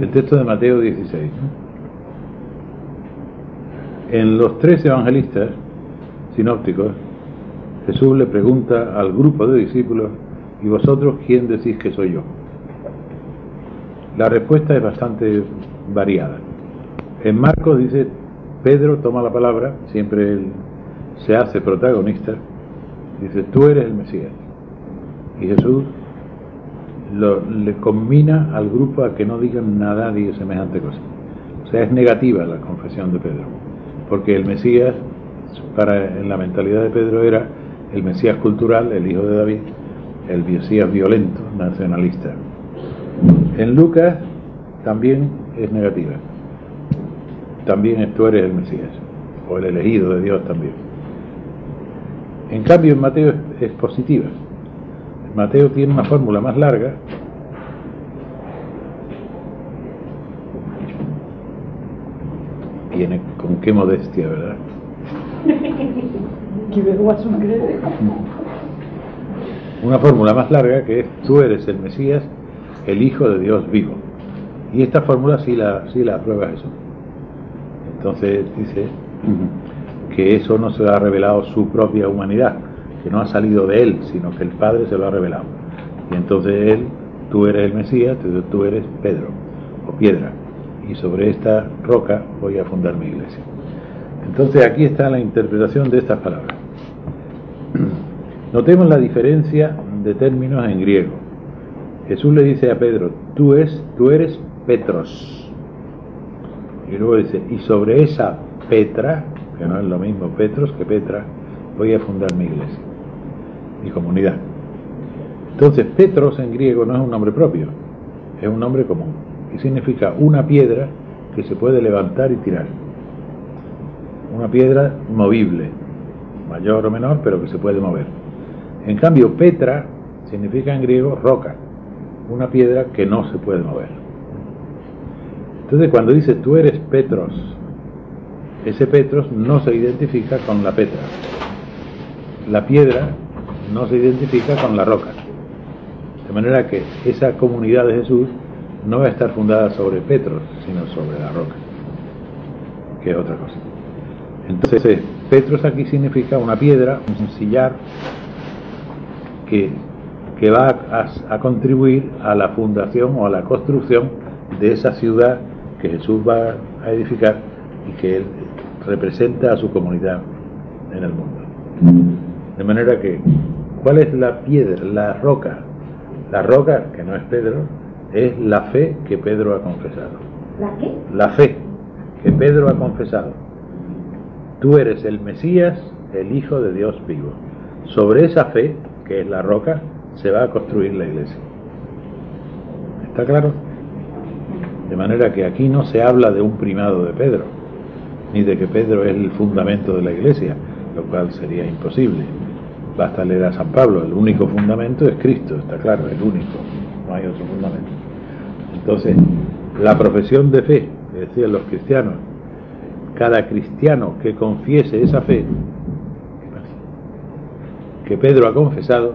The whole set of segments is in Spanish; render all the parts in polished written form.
El texto de Mateo 16, ¿no? En los 3 evangelistas sinópticos, Jesús le pregunta al grupo de discípulos: ¿y vosotros quién decís que soy yo? La respuesta es bastante variada. En Marcos dice: Pedro toma la palabra, siempre él se hace protagonista, dice: tú eres el Mesías. Y Jesús le conmina al grupo a que no digan nada de semejante cosa. O sea, es negativa la confesión de Pedro, porque el Mesías, en la mentalidad de Pedro, era el Mesías cultural, el hijo de David, el Mesías violento, nacionalista. En Lucas también es negativa. También tú eres el Mesías, o el elegido de Dios también. En cambio en Mateo es positiva. Mateo tiene una fórmula más larga. Tiene con qué modestia, ¿verdad? Una fórmula más larga que es: tú eres el Mesías, el Hijo de Dios vivo. Y esta fórmula sí la aprueba Jesús. Entonces dice que eso no se lo ha revelado su propia humanidad, que no ha salido de él, sino que el Padre se lo ha revelado. Y entonces tú eres el Mesías, tú eres Pedro, o piedra, y sobre esta roca voy a fundar mi iglesia. Entonces aquí está la interpretación de estas palabras. Notemos la diferencia de términos en griego. Jesús le dice a Pedro: tú eres Petros. Y luego dice: y sobre esa Petra, que no es lo mismo Petros que Petra, voy a fundar mi iglesia, mi comunidad. Entonces Petros en griego no es un nombre propio, es un nombre común, y significa una piedra que se puede levantar y tirar. Una piedra movible, mayor o menor, pero que se puede mover. En cambio Petra significa en griego roca, una piedra que no se puede mover. Entonces cuando dice tú eres Petros, ese Petros no se identifica con la Petra. La piedra no se identifica con la roca. De manera que esa comunidad de Jesús no va a estar fundada sobre Petros, sino sobre la roca, que es otra cosa. Entonces Petros aquí significa una piedra, un sillar que va a contribuir a la fundación o a la construcción de esa ciudad que Jesús va a edificar y que él representa a su comunidad en el mundo. De manera que, ¿cuál es la piedra, la roca? La roca, que no es Pedro, es la fe que Pedro ha confesado. ¿La qué? La fe que Pedro ha confesado. Tú eres el Mesías, el Hijo de Dios vivo. Sobre esa fe, que es la roca, se va a construir la iglesia. ¿Está claro? De manera que aquí no se habla de un primado de Pedro, ni de que Pedro es el fundamento de la iglesia, lo cual sería imposible. Basta leer a San Pablo: el único fundamento es Cristo, está claro, el único, no hay otro fundamento. Entonces, la profesión de fe, que decían los cristianos, cada cristiano que confiese esa fe que Pedro ha confesado,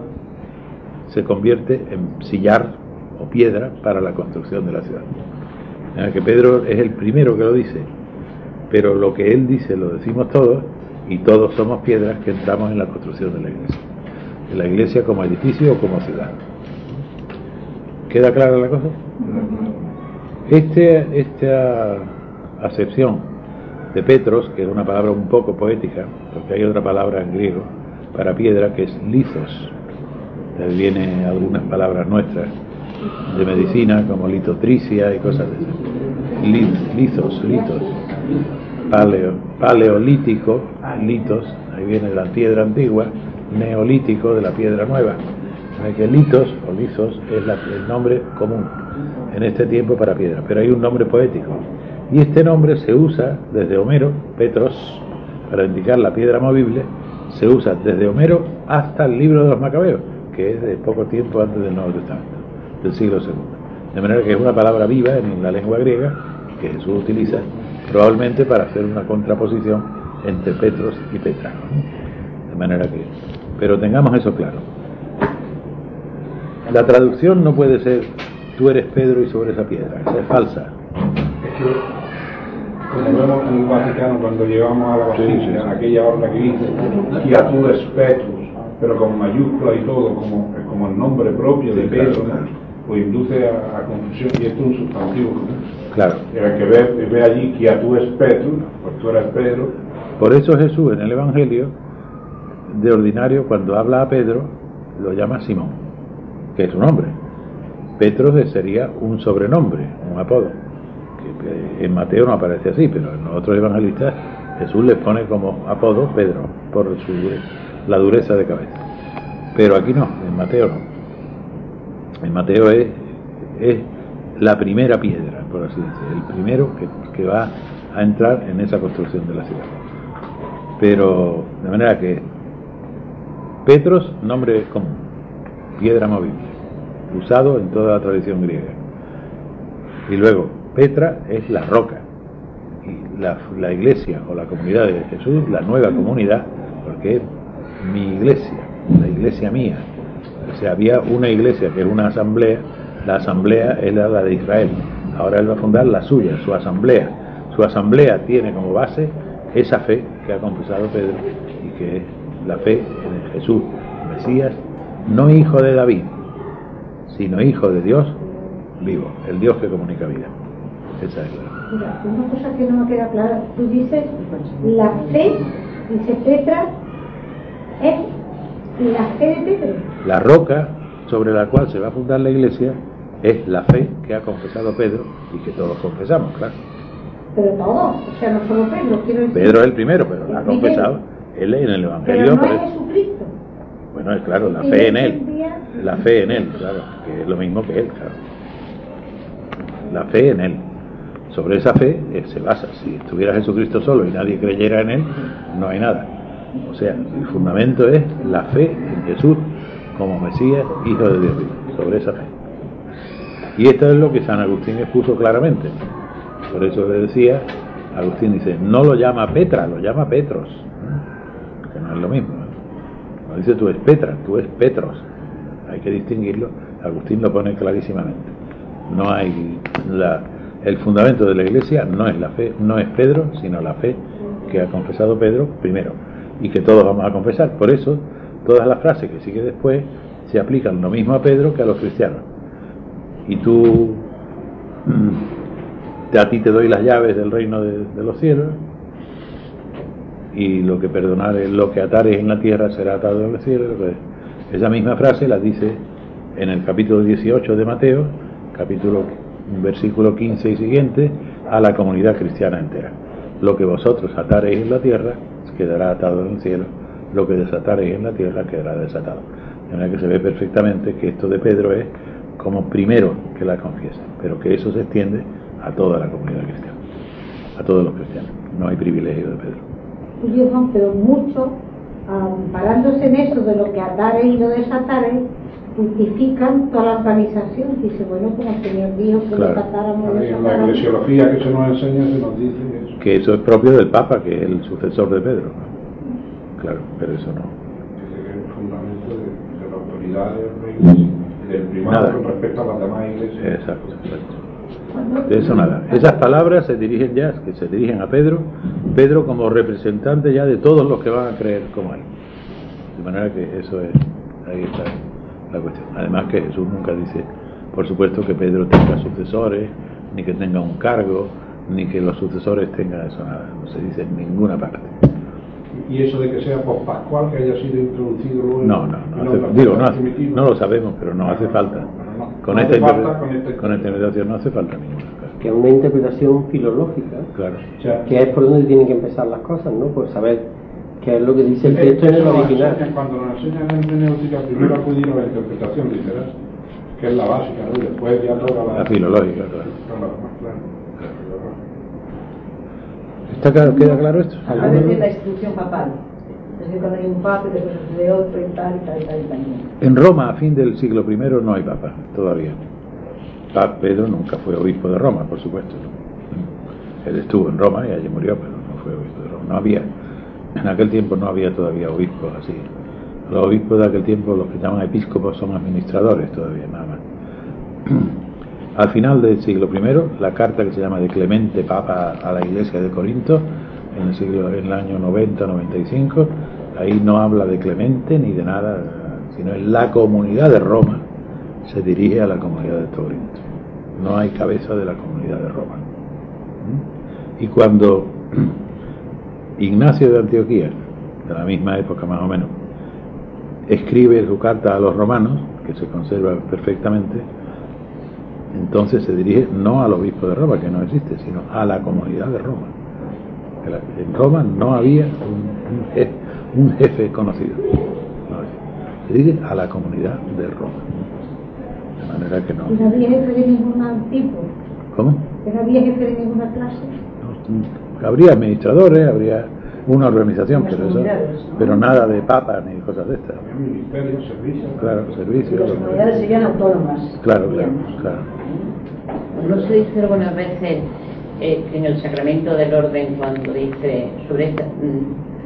se convierte en sillar o piedra para la construcción de la ciudad. Que Pedro es el primero que lo dice, pero lo que él dice lo decimos todos, y todos somos piedras que entramos en la construcción de la iglesia como edificio o como ciudad. ¿Queda clara la cosa? Esta acepción de Petros, que es una palabra un poco poética, porque hay otra palabra en griego para piedra que es lithos. De ahí vienen algunas palabras nuestras de medicina como litotricia y cosas de esas. Lithos, paleolítico, litos, ahí viene de la piedra antigua, neolítico de la piedra nueva. Hay que litos o lithos es el nombre común en este tiempo para piedra, pero hay un nombre poético, y este nombre se usa desde Homero, Petros, para indicar la piedra movible, se usa desde Homero hasta el libro de los Macabeos, que es de poco tiempo antes del Nuevo Testamento, del siglo II. De manera que es una palabra viva en la lengua griega que Jesús utiliza probablemente para hacer una contraposición entre Petros y Petra. De manera que, pero tengamos eso claro. La traducción no puede ser tú eres Pedro y sobre esa piedra. Esa es falsa. Es que, como vemos en el Vaticano, cuando llegamos a la Basílica, en aquella horda que dice Quiatur es Petrus, pero con mayúscula y todo, como el nombre propio de Pedro, ¿no? Pues induce a confusión, y esto es un sustantivo común. Claro. El que ve allí Quiatur es Petrus, pues tú eres Pedro. Por eso Jesús en el Evangelio, de ordinario, cuando habla a Pedro, lo llama Simón, que es su nombre. Petros sería un sobrenombre, un apodo, que en Mateo no aparece así, pero en los otros evangelistas Jesús le pone como apodo Pedro, por la dureza de cabeza. Pero aquí no, en Mateo no. En Mateo es la primera piedra, por así decirlo, el primero que va a entrar en esa construcción de la ciudad. Pero, de manera que Petros, nombre común, piedra movible, usado en toda la tradición griega. Y luego, Petra es la roca. Y la iglesia o la comunidad de Jesús, la nueva comunidad, porque es mi iglesia, la iglesia mía. O sea, había una iglesia que era una asamblea, la asamblea era la de Israel. Ahora él va a fundar la suya, su asamblea. Su asamblea tiene como base esa fe que ha confesado Pedro y que es la fe en Jesús, Mesías, no hijo de David, sino hijo de Dios vivo, el Dios que comunica vida. Esa es la... Mira, una cosa que no me queda clara, tú dices la fe, dice Petra, es la fe de Pedro. La roca sobre la cual se va a fundar la iglesia es la fe que ha confesado Pedro y que todos confesamos, claro. Pero todos, o sea, no solo Pedro, quiero decir. Pedro es el primero, pero la ha confesado él en el Evangelio. Pero no es Jesucristo. Bueno, es claro, la fe en él. La fe en él, claro, que es lo mismo que él, claro. La fe en él. Sobre esa fe se basa. Si estuviera Jesucristo solo y nadie creyera en él, no hay nada. O sea, el fundamento es la fe en Jesús como Mesías, hijo de Dios vivo, sobre esa fe. Y esto es lo que San Agustín expuso claramente. Por eso le decía, Agustín dice, no lo llama Petra, lo llama Petros, que no es lo mismo. No dice tú es Petra, tú es Petros. Hay que distinguirlo. Agustín lo pone clarísimamente. No hay el fundamento de la iglesia no es la fe, no es Pedro, sino la fe que ha confesado Pedro primero y que todos vamos a confesar. Por eso todas las frases que sigue después se aplican lo mismo a Pedro que a los cristianos. Y tú, a ti te doy las llaves del reino de los cielos, y lo que perdonares, lo que atares en la tierra será atado en los cielos. Esa misma frase la dice en el capítulo 18 de Mateo, versículo 15 y siguiente, a la comunidad cristiana entera. Lo que vosotros atareis en la tierra quedará atado en el cielo, lo que desatareis en la tierra quedará desatado. De manera que se ve perfectamente que esto de Pedro es como primero que la confiesa, pero que eso se extiende a toda la comunidad cristiana, a todos los cristianos. No hay privilegio de Pedro. Judíos no, pero muchos, parándose en eso de lo que atares y lo desatares, justifican toda la organización. Dice, bueno, como el Señor dijo que claro. Desatáramos, En la eclesiología que se nos enseña se nos dice eso. Que eso es propio del Papa, que es el sucesor de Pedro, ¿no? Claro, pero eso no. Dice que es el fundamento de la autoridad de la iglesia y del primado con respecto a las demás iglesias. Exacto. De eso nada. Esas palabras se dirigen a Pedro como representante ya de todos los que van a creer como él. De manera que eso es, ahí está la cuestión. Además que Jesús nunca dice, por supuesto, que Pedro tenga sucesores, ni que tenga un cargo, ni que los sucesores tengan eso, nada. No se dice en ninguna parte. Y eso de que sea pospascual, que haya sido introducido luego. No lo sabemos, pero no hace falta. Con esta interpretación no hace falta ninguna. Que es una interpretación filológica, claro. O sea, que es por donde tienen que empezar las cosas, ¿no? Por saber qué es lo que dice el texto en el original. Cuando nos enseñan en hermenéutica, primero acudir a la interpretación literal, que es la básica, ¿no? Y después ya toca la filológica, claro. Claro. ¿Queda claro esto? A veces la institución papal. Es que cuando hay un papa, después de otro y tal. En Roma, a fin del siglo I, no hay papa, todavía. Pedro nunca fue obispo de Roma, por supuesto. Él estuvo en Roma y allí murió, pero no fue obispo de Roma. No había, en aquel tiempo no había todavía obispos así. Los obispos de aquel tiempo, los que llaman episcopos, son administradores todavía, nada más. Al final del siglo I, la carta que se llama de Clemente Papa a la Iglesia de Corinto, en el año 90-95, ahí no habla de Clemente ni de nada, sino en la comunidad de Roma se dirige a la comunidad de Corinto. No hay cabeza de la comunidad de Roma. Y cuando Ignacio de Antioquía, de la misma época más o menos, escribe su carta a los romanos, que se conserva perfectamente, entonces se dirige no al obispo de Roma, que no existe, sino a la comunidad de Roma. En Roma no había un jefe conocido, se dirige a la comunidad de Roma, de manera que no. ¿Y no había jefe de ningún tipo? ¿Cómo? ¿Que no había jefe de ninguna clase? No, habría administradores, habría una organización, Las pero eso, comunidades, ¿no? pero nada de papas ni cosas de estas. Ministerio, servicio. Claro, servicios. Las comunidades serían autónomas. Claro, digamos. claro. No se dice algunas veces en el sacramento del orden, cuando dice sobre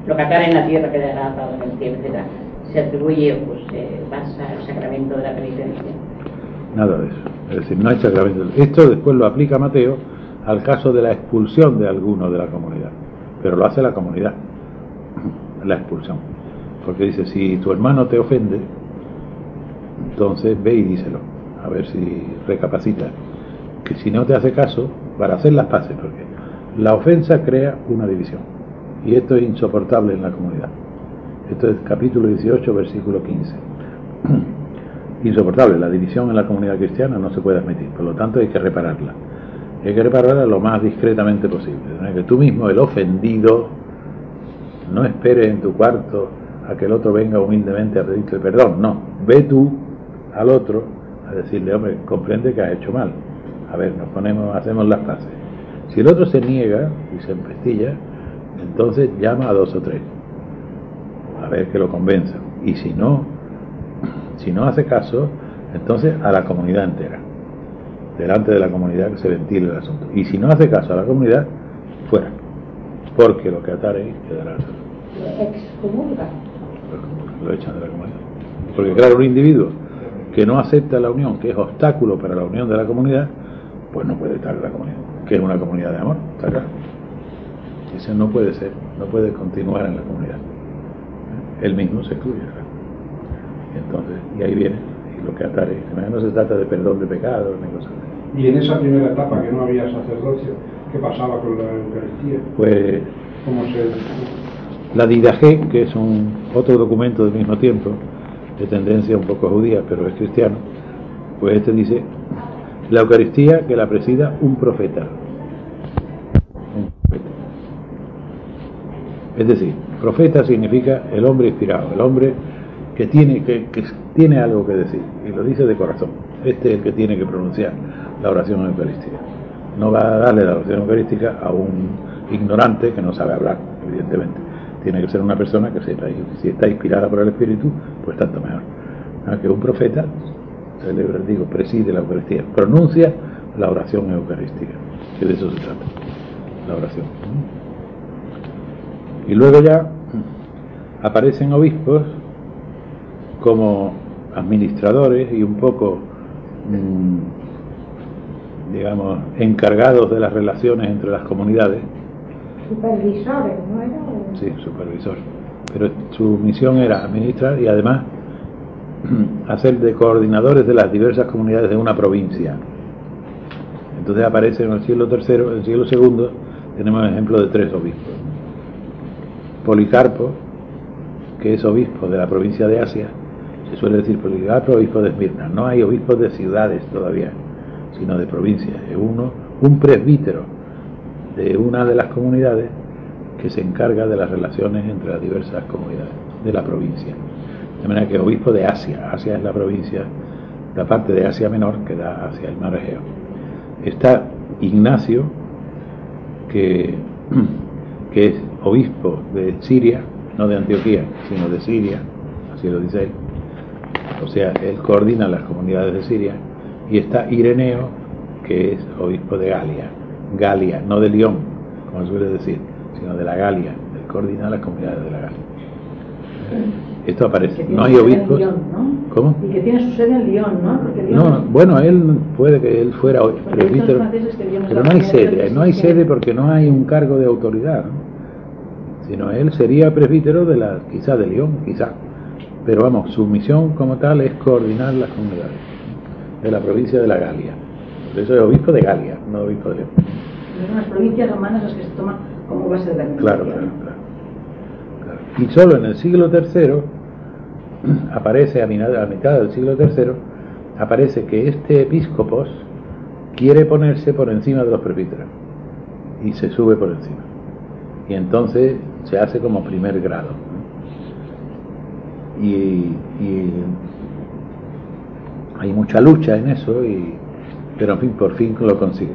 lo que atar en la tierra quedará atado en el cielo, etc., se atribuye, pues basa el sacramento de la penitencia. Nada de eso. Es decir, no hay sacramento. Esto después lo aplica Mateo al caso de la expulsión de alguno de la comunidad, pero lo hace la comunidad, la expulsión. Porque dice, si tu hermano te ofende, entonces ve y díselo, a ver si recapacita. Que si no te hace caso, para hacer las paces, porque la ofensa crea una división, y esto es insoportable en la comunidad. Esto es capítulo 18, versículo 15. Insoportable, la división en la comunidad cristiana no se puede admitir, por lo tanto hay que repararla. Hay que repararla lo más discretamente posible. Que tú mismo, el ofendido, no esperes en tu cuarto a que el otro venga humildemente a pedirte perdón. No, ve tú al otro a decirle, hombre, comprende que has hecho mal. A ver, hacemos las paces. Si el otro se niega y se empestilla, entonces llama a 2 o 3 a ver que lo convenza. Y si no hace caso, entonces a la comunidad entera, delante de la comunidad, que se ventile el asunto. Y si no hace caso a la comunidad, fuera, porque lo que atare quedará atado. Excomulga. Lo echan de la comunidad. Porque claro, un individuo que no acepta la unión, que es obstáculo para la unión de la comunidad, pues no puede estar en la comunidad, que es una comunidad de amor, está claro. Ese no puede ser, no puede continuar en la comunidad. Él mismo se excluye, claro. Entonces, y ahí viene, y lo que atare, no se trata de perdón de pecados ni cosas así. Y en esa primera etapa que no había sacerdocio, ¿qué pasaba con la Eucaristía? Pues ¿Cómo se...? la Didaché, que es otro documento del mismo tiempo, de tendencia un poco judía, pero es cristiano, pues este dice, la Eucaristía que la presida un profeta. Es decir, profeta significa el hombre inspirado, el hombre que tiene algo que decir, y lo dice de corazón. Este es el que tiene que pronunciar la oración eucarística. No va a darle la oración eucarística a un ignorante que no sabe hablar, evidentemente. Tiene que ser una persona que sepa, y si está inspirada por el Espíritu, pues tanto mejor. Que un profeta, preside la Eucaristía, pronuncia la oración eucarística, que de eso se trata, la oración. Y luego ya aparecen obispos como administradores y un poco, digamos, encargados de las relaciones entre las comunidades. Supervisores, ¿no era? Sí, supervisor. Pero su misión era administrar y además hacer de coordinadores de las diversas comunidades de una provincia. Entonces aparece en el siglo III, en el siglo II, tenemos el ejemplo de 3 obispos. Policarpo, que es obispo de la provincia de Asia, se suele decir Policarpo, obispo de Esmirna. No hay obispos de ciudades todavía, sino de provincias. Es un presbítero de una de las comunidades que se encarga de las relaciones entre las diversas comunidades de la provincia. De manera que obispo de Asia. Asia es la provincia, la parte de Asia Menor que da hacia el mar Egeo. Está Ignacio, que es obispo de Siria, no de Antioquía, sino de Siria, así lo dice él. O sea, él coordina las comunidades de Siria. Y está Ireneo, que es obispo de Galia, no de León, como suele decir, sino de la Galia. Él coordina las comunidades de la Galia. Esto aparece. No hay obispos. ¿Cómo? Y que tiene su sede en Lyon, ¿no? Porque Lyon No, bueno, él puede que él fuera presbítero, pero no hay sede, no hay sede porque no hay un cargo de autoridad, ¿no? Sino él sería presbítero quizá de Lyon, quizá, pero vamos, su misión como tal es coordinar las comunidades de la provincia de la Galia. Por eso es obispo de Galia, no obispo de León. son las provincias romanas las que se toman como base de la Claro. Y solo en el siglo III aparece, a mitad del siglo III, aparece que este episcopos quiere ponerse por encima de los presbíteros y se sube por encima. Y entonces se hace como primer grado. Y hay mucha lucha en eso, pero en fin, por fin lo consigue.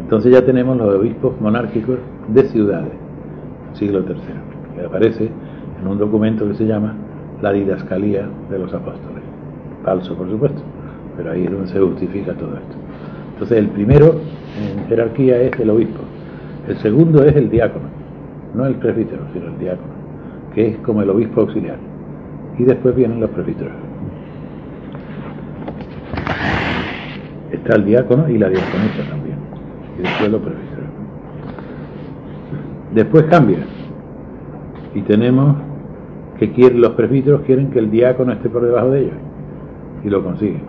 Entonces ya tenemos los obispos monárquicos de ciudades, siglo III, que aparece en un documento que se llama la Didascalía de los Apóstoles. Falso, por supuesto, pero ahí es donde se justifica todo esto. Entonces el primero en jerarquía es el obispo, el segundo es el diácono, no el presbítero, sino el diácono, que es como el obispo auxiliar, y después vienen los presbíteros. Está el diácono y la diaconisa también, y después los presbíteros. Después cambia, y tenemos que los presbíteros quieren que el diácono esté por debajo de ellos, y lo consiguen.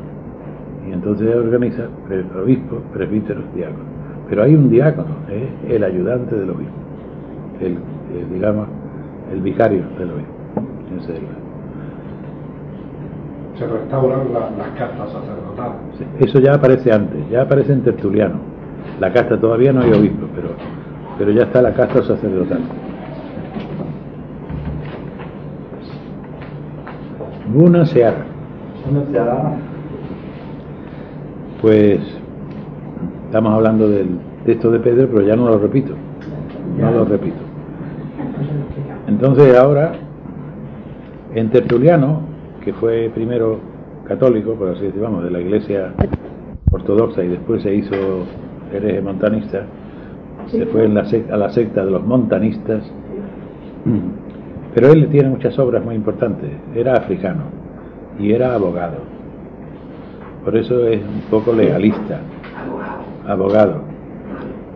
Y entonces se organiza obispos, presbíteros, diáconos. Pero hay un diácono, el ayudante del obispo, digamos, el vicario del obispo. Ese es Se restauran las castas sacerdotales. Eso ya aparece antes, ya aparece en Tertuliano. La casta todavía no hay obispo, pero ya está la casta sacerdotal. Buna Seara. Pues estamos hablando del texto de Pedro, pero ya no lo repito. Entonces ahora, en Tertuliano, que fue primero católico, por así decirlo, vamos, de la Iglesia ortodoxa y después se hizo hereje montanista, se fue a la secta de los montanistas, pero él tiene muchas obras muy importantes. Era africano y era abogado, por eso es un poco legalista, abogado,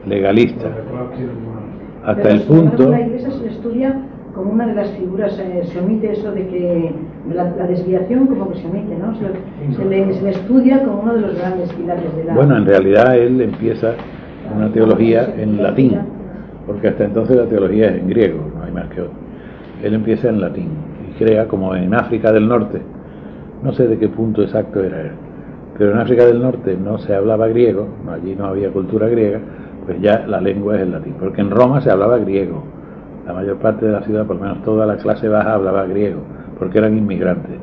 legalista, hasta el punto. La Iglesia se le estudia como una de las figuras, se omite eso de que la desviación como que se omite, ¿no? Se le estudia como uno de los grandes pilares de la... Bueno, en realidad él empieza una teología en latín, porque hasta entonces la teología es en griego, no hay más que otro. Él empieza en latín y crea, como en África del Norte, no sé de qué punto exacto era él, pero en África del Norte no se hablaba griego, allí no había cultura griega, pues ya la lengua es el latín, porque en Roma se hablaba griego. La mayor parte de la ciudad, por lo menos toda la clase baja, hablaba griego, porque eran inmigrantes.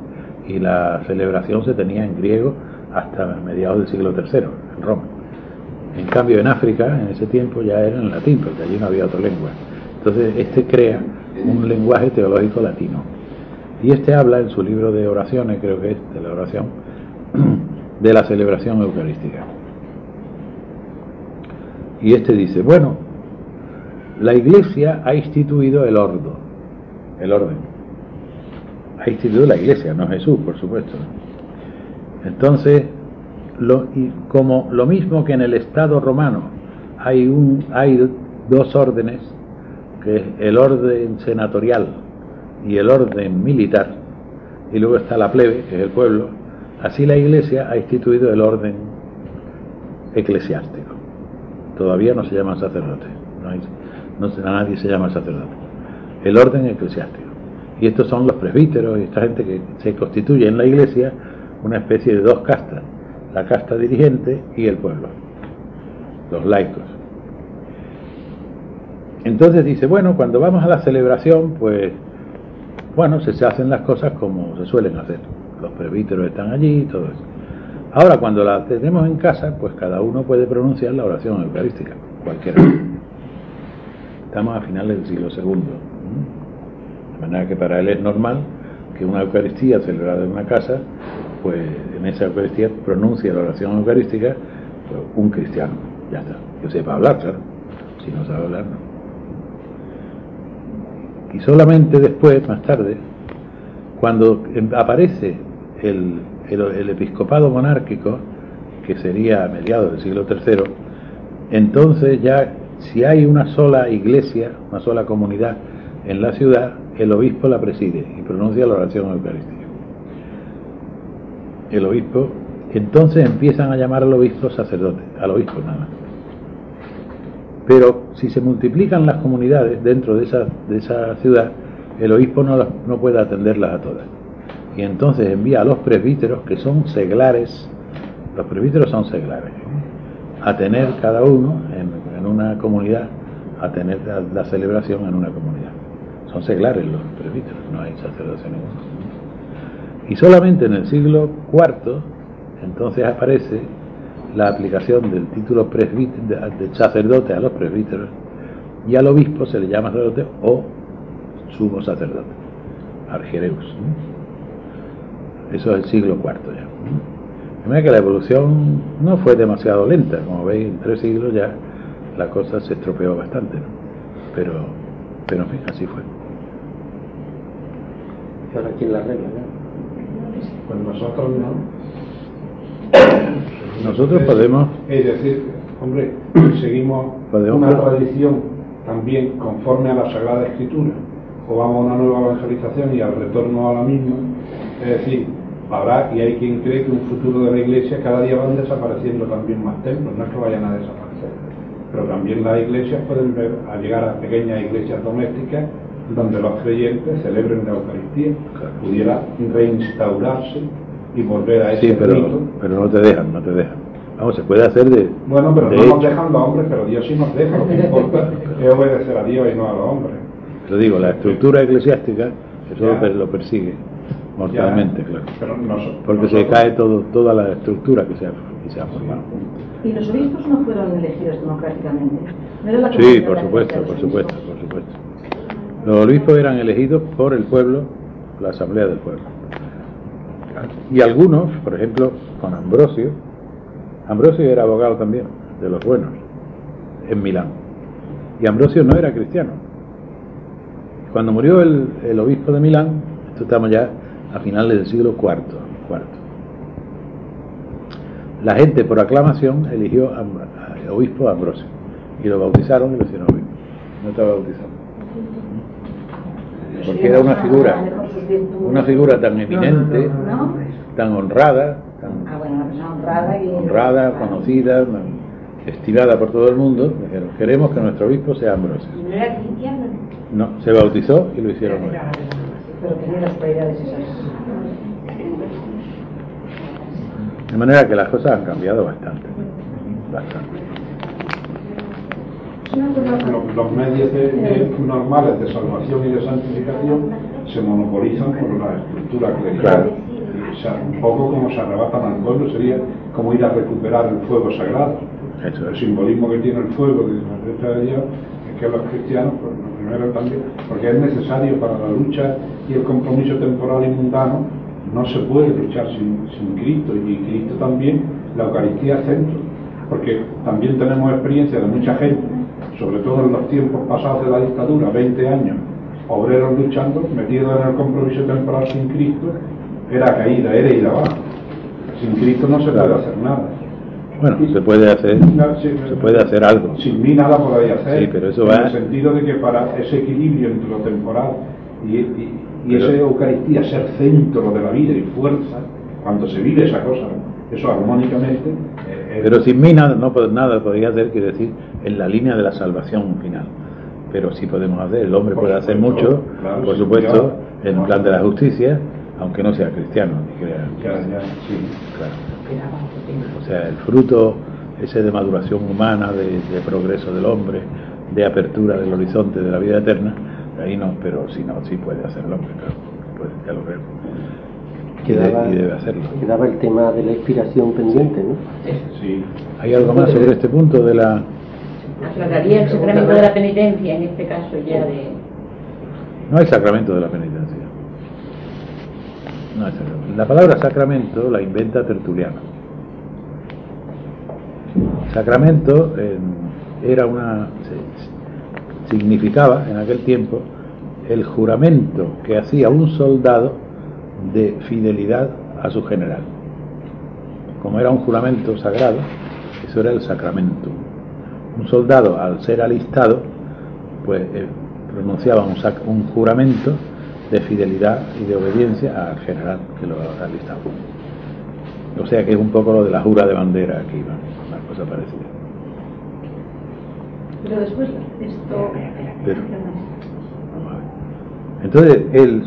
Y la celebración se tenía en griego hasta mediados del siglo III, en Roma. En cambio, en África, en ese tiempo, ya era en latín, porque allí no había otra lengua. Entonces, crea un lenguaje teológico latino. Y habla en su libro de oraciones, creo que es, de la oración, de la celebración eucarística. Y dice, bueno, la Iglesia ha instituido el orden. Ha instituido la Iglesia, no Jesús, por supuesto. Entonces, como lo mismo que en el Estado romano hay dos órdenes, que es el orden senatorial y el orden militar, y luego está la plebe, que es el pueblo, así la Iglesia ha instituido el orden eclesiástico. Todavía no se llaman sacerdotes, nadie se llama sacerdote. El orden eclesiástico. Y estos son los presbíteros y esta gente que se constituye en la Iglesia una especie de dos castas, la casta dirigente y el pueblo, los laicos. Entonces dice, bueno, cuando vamos a la celebración, pues, bueno, se hacen las cosas como se suelen hacer. Los presbíteros están allí y todo eso. Ahora, cuando la tenemos en casa, pues cada uno puede pronunciar la oración eucarística, cualquiera. Estamos a finales del siglo II. De manera que para él es normal que una Eucaristía celebrada en una casa, pues en esa Eucaristía pronuncia la oración eucarística pues, un cristiano. Ya está. Que sepa hablar, claro. Si no sabe hablar, no. Y solamente después, más tarde, cuando aparece el episcopado monárquico, que sería a mediados del siglo III, entonces ya, si hay una sola iglesia, una sola comunidad en la ciudad, el obispo la preside y pronuncia la oración eucarística. El obispo, entonces empiezan a llamar al obispo sacerdote, al obispo nada más. Pero si se multiplican las comunidades dentro de esa ciudad, el obispo no puede atenderlas a todas. Y entonces envía a los presbíteros, que son seglares, los presbíteros son seglares, a tener cada uno en una comunidad, a tener la celebración en una comunidad. Son seglares los presbíteros, no hay sacerdocio ninguno. Y solamente en el siglo IV, entonces aparece la aplicación del título de sacerdote a los presbíteros, y al obispo se le llama sacerdote o sumo sacerdote, archiereus. Eso es el siglo IV ya. De manera que la evolución no fue demasiado lenta, como veis, en 3 siglos ya la cosa se estropeó bastante, ¿no? Pero en fin, así fue. Y ahora quién la arregla, ¿no? Pues nosotros no. Nosotros podemos... Es decir, hombre, seguimos podemos, una tradición también conforme a la Sagrada Escritura, o vamos a una nueva evangelización y al retorno a la misma. Es decir, habrá, y hay quien cree que un futuro de la Iglesia, cada día van desapareciendo también más templos, no es que vayan a desaparecer, pero también las iglesias pueden ver a llegar a pequeñas iglesias domésticas donde los creyentes celebren la Eucaristía, pudiera reinstaurarse y volver a ese rito. Pero no te dejan. Vamos, se puede hacer de... Bueno, pero de no hecho. nos dejan los hombres, pero Dios sí nos deja. Lo que importa es obedecer a Dios y no a los hombres. Lo digo, la estructura eclesiástica, eso Ya. lo persigue mortalmente, Ya, claro. pero Porque se cae toda la estructura que se ha formado. ¿Y los obispos no fueron elegidos democráticamente? ¿No era la Sí, comunidad por la que supuesto. elegía a los obispos? Los obispos eran elegidos por el pueblo, la asamblea del pueblo. Y algunos, por ejemplo, con Ambrosio era abogado también, de los buenos, en Milán. Y Ambrosio no era cristiano. Cuando murió el obispo de Milán, esto estamos ya a finales del siglo IV. La gente por aclamación eligió al obispo Ambrosio y lo bautizaron y lo hicieron obispo. No estaba bautizado. Porque era una figura tan eminente, ¿No? tan honrada, Una persona honrada, conocida, estimada por todo el mundo. Dijeron, queremos que nuestro obispo sea Ambrosio. ¿Y no era cristiano? No, se bautizó y lo hicieron obispo. pero tenía las cualidades esas. De manera que las cosas han cambiado bastante. Los medios normales de salvación y de santificación se monopolizan por la estructura clerical. Claro. O sea, un poco como se arrebatan al pueblo sería como ir a recuperar el fuego sagrado. Eso El es. simbolismo que tiene el fuego de la iglesia de Dios es que los cristianos, pues, lo primero también, porque es necesario para la lucha y el compromiso temporal y mundano, no se puede luchar sin Cristo, y Cristo también, la Eucaristía es centro, porque también tenemos experiencia de mucha gente, sobre todo en los tiempos pasados de la dictadura, 20 años, obreros luchando, metidos en el compromiso temporal sin Cristo, era caída, era ir abajo. Sin Cristo no se puede hacer nada. Bueno, se puede hacer algo. Sin mí nada podría hacer. Sí, pero eso en va... el sentido de que para ese equilibrio entre lo temporal y Pero... esa Eucaristía ser centro de la vida y fuerza, cuando se vive esa cosa, eso armónicamente... Pero sin mí nada podría hacer, quiere decir, en la línea de la salvación final. Pero sí podemos hacer, el hombre puede hacer mucho, claro, por sí, supuesto, ya, en plan de la justicia, aunque no sea cristiano, ni crea. sí. Claro. O sea, el fruto ese de maduración humana, de progreso del hombre, de apertura del horizonte de la vida eterna, ahí no, pero si no, sí puede hacer el hombre, claro, ya lo creo. Y debe hacerlo. Quedaba el tema de la inspiración pendiente, ¿no? Sí. ¿Hay algo más sobre este punto de la...? Aclararía el sacramento de la penitencia, en este caso ya de... No hay sacramento de la penitencia. No hay sacramento. La palabra sacramento la inventa Tertuliano. Sacramento significaba en aquel tiempo el juramento que hacía un soldado de fidelidad a su general. Como era un juramento sagrado, eso era el sacramento. Un soldado, al ser alistado, pues pronunciaba un juramento de fidelidad y de obediencia al general que lo alistaba. O sea que es un poco lo de la jura de bandera aquí, ¿no? Una cosa parecida. Pero después esto... Pero, vamos a ver. Entonces, el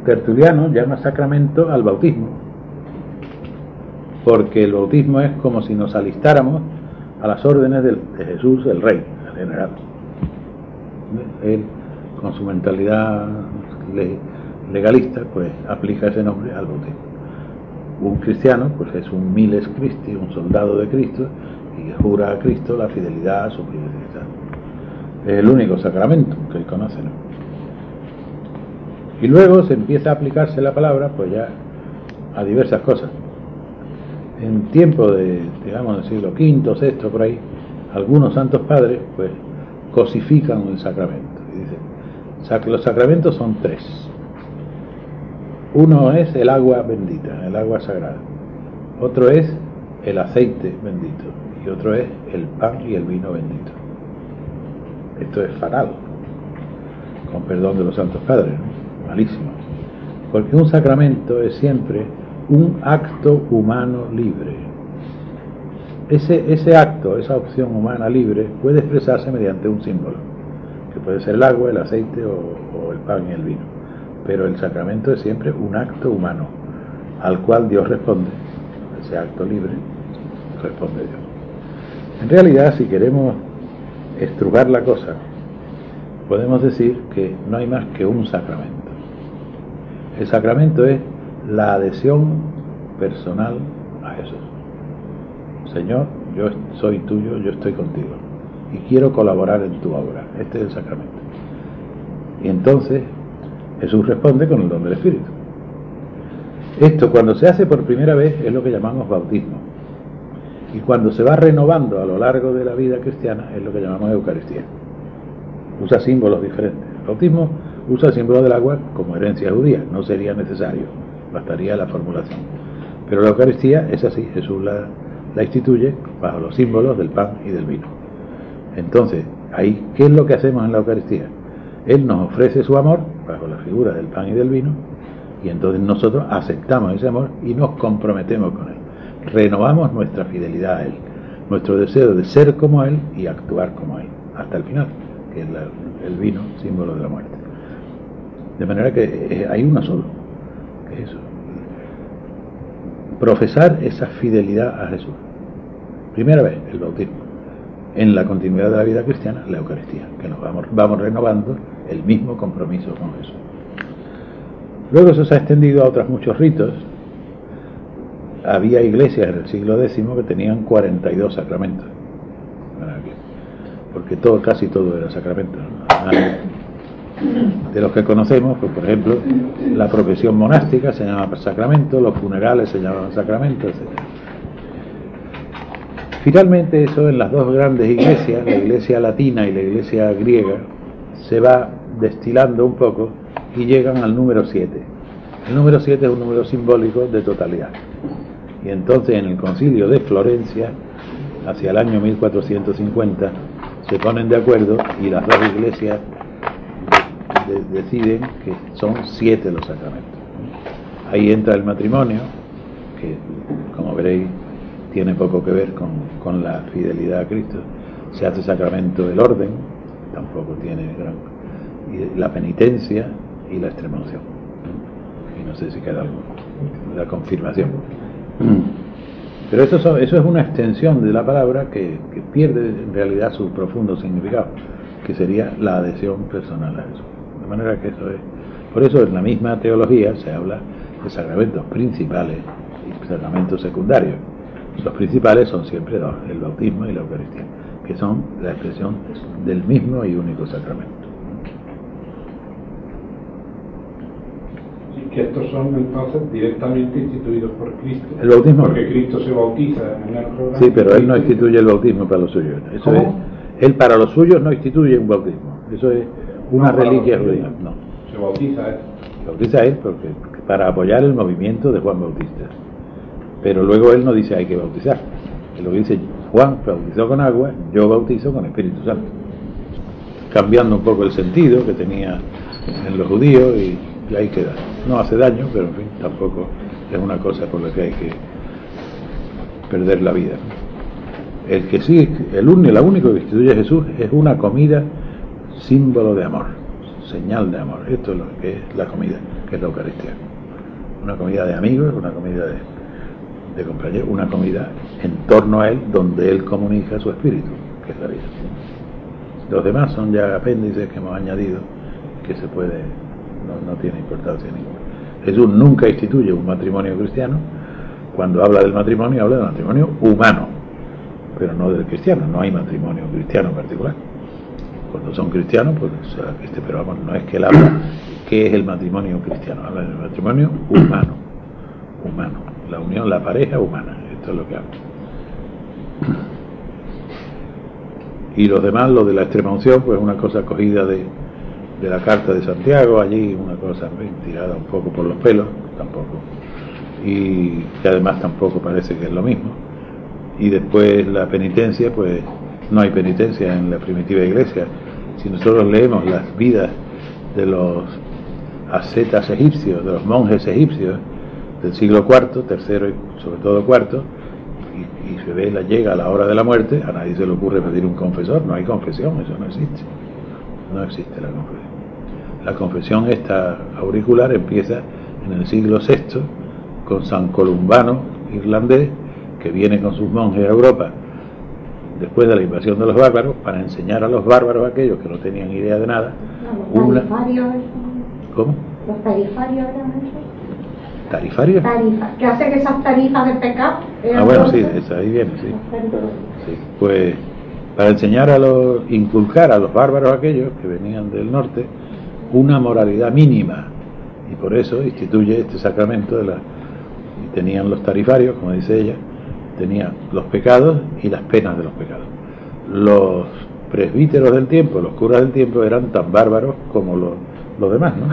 tertuliano llama sacramento al bautismo, porque el bautismo es como si nos alistáramos a las órdenes de Jesús, el Rey, el general. Él, con su mentalidad legalista, pues aplica ese nombre al bautismo. Un cristiano, pues es un miles Christi, un soldado de Cristo, y jura a Cristo la fidelidad a su fidelidad. Es el único sacramento que él conoce, ¿no? Y luego se empieza a aplicarse la palabra, pues ya a diversas cosas. En tiempo de, digamos, del siglo V, VI, por ahí, algunos santos padres, pues, cosifican el sacramento. Y dicen, los sacramentos son tres. Uno es el agua bendita, el agua sagrada. Otro es el aceite bendito. Y otro es el pan y el vino bendito. Esto es fatal, con perdón de los santos padres, ¿no? Malísimo. Porque un sacramento es siempre un acto humano libre. Ese acto, esa opción humana libre, puede expresarse mediante un símbolo, que puede ser el agua, el aceite o el pan y el vino. Pero el sacramento es siempre un acto humano, al cual Dios responde. Ese acto libre responde Dios. En realidad, si queremos estrujar la cosa, podemos decir que no hay más que un sacramento. El sacramento es la adhesión personal a Jesús. Señor, yo soy tuyo, yo estoy contigo y quiero colaborar en tu obra. Este es el sacramento. Y entonces Jesús responde con el don del Espíritu. Esto, cuando se hace por primera vez, es lo que llamamos bautismo. Y cuando se va renovando a lo largo de la vida cristiana, es lo que llamamos Eucaristía. Usa símbolos diferentes. El bautismo usa el símbolo del agua como herencia judía, no sería necesario, bastaría la formulación. Pero la Eucaristía es así, Jesús la instituye bajo los símbolos del pan y del vino. Entonces, ahí, ¿qué es lo que hacemos en la Eucaristía? Él nos ofrece su amor bajo la figura del pan y del vino, y entonces nosotros aceptamos ese amor y nos comprometemos con él. Renovamos nuestra fidelidad a él, nuestro deseo de ser como él y actuar como él, hasta el final, que es el vino, símbolo de la muerte. De manera que hay uno solo, que es eso. Profesar esa fidelidad a Jesús. Primera vez, el bautismo. En la continuidad de la vida cristiana, la Eucaristía, que nos vamos renovando el mismo compromiso con Jesús. Luego eso se ha extendido a otros muchos ritos. Había iglesias en el siglo X que tenían 42 sacramentos. Porque casi todo era sacramento, ¿no? De los que conocemos, pues, por ejemplo, la profesión monástica se llamaba sacramento, los funerales se llamaban sacramento, etc. Finalmente, eso en las dos grandes iglesias, la iglesia latina y la iglesia griega, se va destilando un poco y llegan al número 7. El número 7 es un número simbólico de totalidad. Y entonces en el concilio de Florencia, hacia el año 1450, se ponen de acuerdo y las dos iglesias deciden que son 7 los sacramentos. Ahí entra el matrimonio, que como veréis tiene poco que ver con la fidelidad a Cristo. Se hace sacramento del orden, tampoco tiene gran... y la penitencia y la extremaunción. Y no sé si queda algo, la confirmación. Pero eso es una extensión de la palabra que pierde en realidad su profundo significado, que sería la adhesión personal a Jesús. De manera que eso es... Por eso en la misma teología se habla de sacramentos principales y sacramentos secundarios. Los principales son siempre dos, el bautismo y la Eucaristía, que son la expresión del mismo y único sacramento. Y que estos son entonces directamente instituidos por Cristo. El bautismo. Porque Cristo se bautiza en el programa. Sí, pero él no instituye el bautismo para los suyos. Eso ¿Cómo? es, él para los suyos no instituye un bautismo. Eso es una reliquia judía. No. Se bautiza él. Bautiza él porque para apoyar el movimiento de Juan Bautista. Pero luego él no dice hay que bautizar. Él lo dice, Juan bautizó con agua, yo bautizo con Espíritu Santo. Cambiando un poco el sentido que tenía en los judíos y ahí queda. No hace daño, pero en fin, tampoco es una cosa por la que hay que perder la vida. El que sí, la único que instituye a Jesús es una comida símbolo de amor, señal de amor. Esto es lo que es la comida, que es la Eucaristía. Una comida de amigos, una comida de compañeros, una comida en torno a Él, donde Él comunica su espíritu, que es la vida. Los demás son ya apéndices que hemos añadido, que se puede, no tiene importancia ninguna. Jesús nunca instituye un matrimonio cristiano. Cuando habla del matrimonio, habla del matrimonio humano, pero no del cristiano. No hay matrimonio cristiano en particular. Cuando son cristianos, pues, pero vamos, no es que él habla qué es el matrimonio cristiano, habla del matrimonio humano, la unión, la pareja humana. Esto es lo que habla. Y los demás, lo de la extrema unción, pues una cosa cogida de la carta de Santiago, allí una cosa tirada un poco por los pelos, tampoco, y que además tampoco parece que es lo mismo. Y después la penitencia, pues no hay penitencia en la primitiva iglesia. Si nosotros leemos las vidas de los ascetas egipcios, de los monjes egipcios del siglo IV, tercero y sobre todo cuarto, y se ve, llega a la hora de la muerte, a nadie se le ocurre pedir un confesor. No hay confesión, eso no existe. No existe la confesión. La confesión esta auricular empieza en el siglo VI con San Columbano, irlandés, que viene con sus monjes a Europa después de la invasión de los bárbaros para enseñar a los bárbaros, aquellos que no tenían idea de nada, ¿Los tarifarios? ¿Cómo? ¿Los tarifarios eran esos? ¿Tarifarios? Que hacen esas tarifas de pecado. Bueno, sí, esa ahí viene, sí. Sí. Pues para enseñar inculcar a los bárbaros aquellos que venían del norte una moralidad mínima, y por eso instituye este sacramento y tenían los tarifarios, como dice ella, tenían los pecados y las penas de los pecados. Los presbíteros del tiempo, los curas del tiempo, eran tan bárbaros como los demás, ¿no?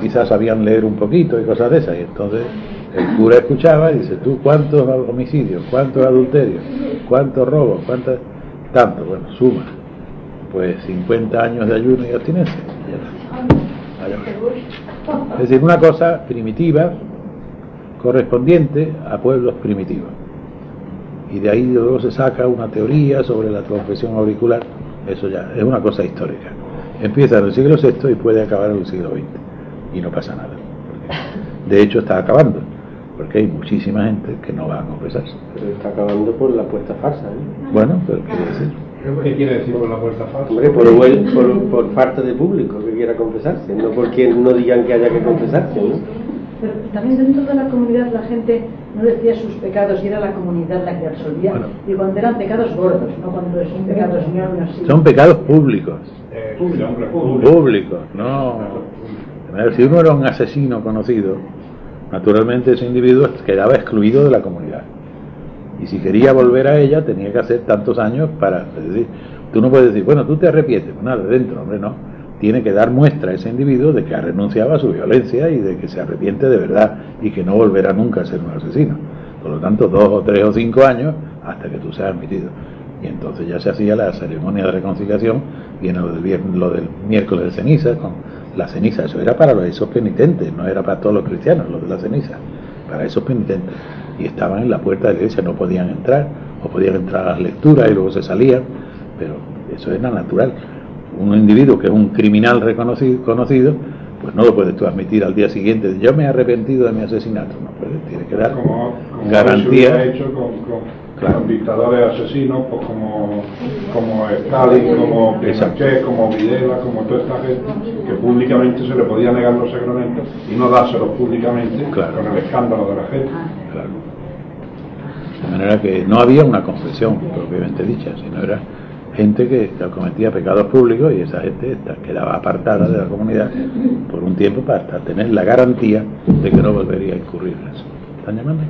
Quizás sabían leer un poquito y cosas de esas, y entonces el cura escuchaba y dice, tú, ¿cuántos homicidios, cuántos adulterios, cuántos robos, cuántos tanto? Bueno, suma, pues 50 años de ayuno y abstinencia. Es decir, una cosa primitiva correspondiente a pueblos primitivos, y de ahí luego se saca una teoría sobre la confesión auricular. Eso ya es una cosa histórica, empieza en el siglo VI y puede acabar en el siglo XX y no pasa nada, de hecho está acabando, porque hay muchísima gente que no va a confesarse. Pero está acabando por la puerta falsa, ¿eh? Bueno, pero quiere decir, ¿qué quiere decir por la puerta falsa? Hombre, por falta de público que quiera confesarse, no porque no digan que haya que confesarse, ¿no? Pero también dentro de la comunidad la gente no decía sus pecados y era la comunidad la que absolvía. Bueno. Y cuando eran pecados gordos, no cuando es un pecado ñoño así. son pecados públicos, Público. no. Si uno era un asesino conocido, naturalmente ese individuo quedaba excluido de la comunidad, y si quería volver a ella tenía que hacer tantos años es decir, tú no puedes decir, bueno, tú te arrepientes, pues nada, dentro, hombre, no. Tiene que dar muestra a ese individuo de que ha renunciado a su violencia y de que se arrepiente de verdad y que no volverá nunca a ser un asesino. Por lo tanto, 2 o 3 o 5 años hasta que tú seas admitido. Y entonces ya se hacía la ceremonia de reconciliación, viene lo del miércoles de ceniza, con la ceniza. Eso era para esos penitentes, no era para todos los cristianos, lo de la ceniza, para esos penitentes. Y estaban en la puerta de la iglesia, no podían entrar, o podían entrar a las lecturas y luego se salían, pero eso era natural. Un individuo que es un criminal conocido, pues no lo puedes tú admitir al día siguiente, yo me he arrepentido de mi asesinato. No puedes, tienes que dar como garantía. se ha hecho con dictadores asesinos, pues como Stalin, como Pinochet, como Videla, como toda esta gente, que públicamente se le podía negar los sacramentos y no dárselos públicamente, claro, con el escándalo de la gente. Claro. De manera que no había una confesión propiamente dicha, sino era gente que cometía pecados públicos, y esa gente quedaba apartada de la comunidad por un tiempo para tener la garantía de que no volvería a incurrir en eso. ¿Están llamando?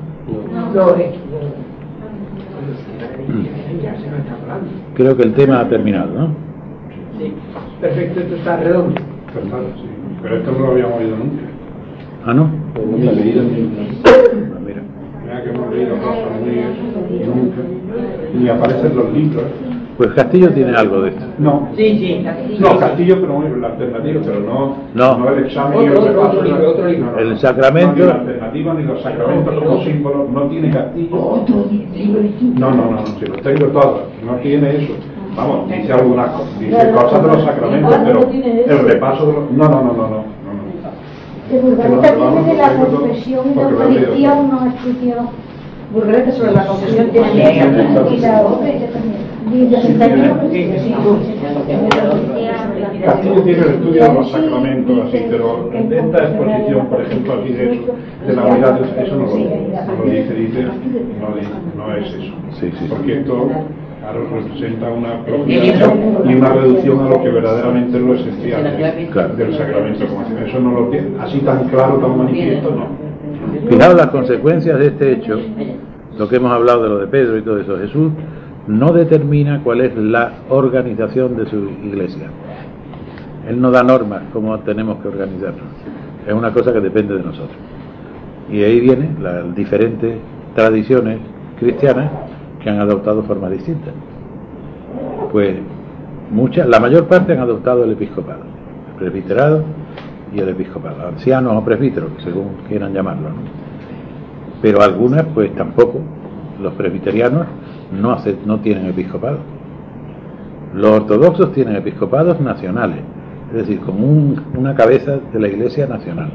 Creo que el tema ha terminado, ¿no? Sí, perfecto, esto está redondo. Pero esto no lo habíamos oído nunca. ¿Ah, no? No lo he leído. Mira. que hemos leído con San Luis, nunca, ni aparecen los libros. Pues Castillo tiene algo de esto. No, Sí, no, Castillo, pero bueno, la alternativa, pero no el examen y el Otro repaso. libro. No, El sacramento. No, ni la alternativa ni los sacramentos como símbolo, no tiene Castillo. No, si los tengo todos, no tiene eso. Vamos, dice algunas cosas, dice cosas de los sacramentos, pero el repaso de los... No. Que Burgareta tiene de la confesión y la Eucaristía una exclusión. Burgareta sobre la confesión tiene Y la otra Castillo tiene el estudio de los sacramentos, así, pero esta exposición, por ejemplo, aquí de eso, de la unidad, eso no lo dice, no es eso. Sí. Porque esto claro, representa una profundización y una reducción a lo que verdaderamente es lo esencial del sacramento. Como decir, eso no lo tiene así tan claro, tan manifiesto, no. Fijaos las consecuencias de este hecho, lo que hemos hablado de lo de Pedro y todo eso. Jesús no determina cuál es la organización de su iglesia. Él no da normas cómo tenemos que organizarnos. Es una cosa que depende de nosotros. Y ahí vienen las diferentes tradiciones cristianas que han adoptado formas distintas. Pues la mayor parte han adoptado el episcopado, el presbiterado y el episcopado, ancianos o presbíteros, según quieran llamarlo, ¿no? Pero algunas pues tampoco. Los presbiterianos no tienen episcopado. Los ortodoxos tienen episcopados nacionales, es decir, como una cabeza de la Iglesia nacional.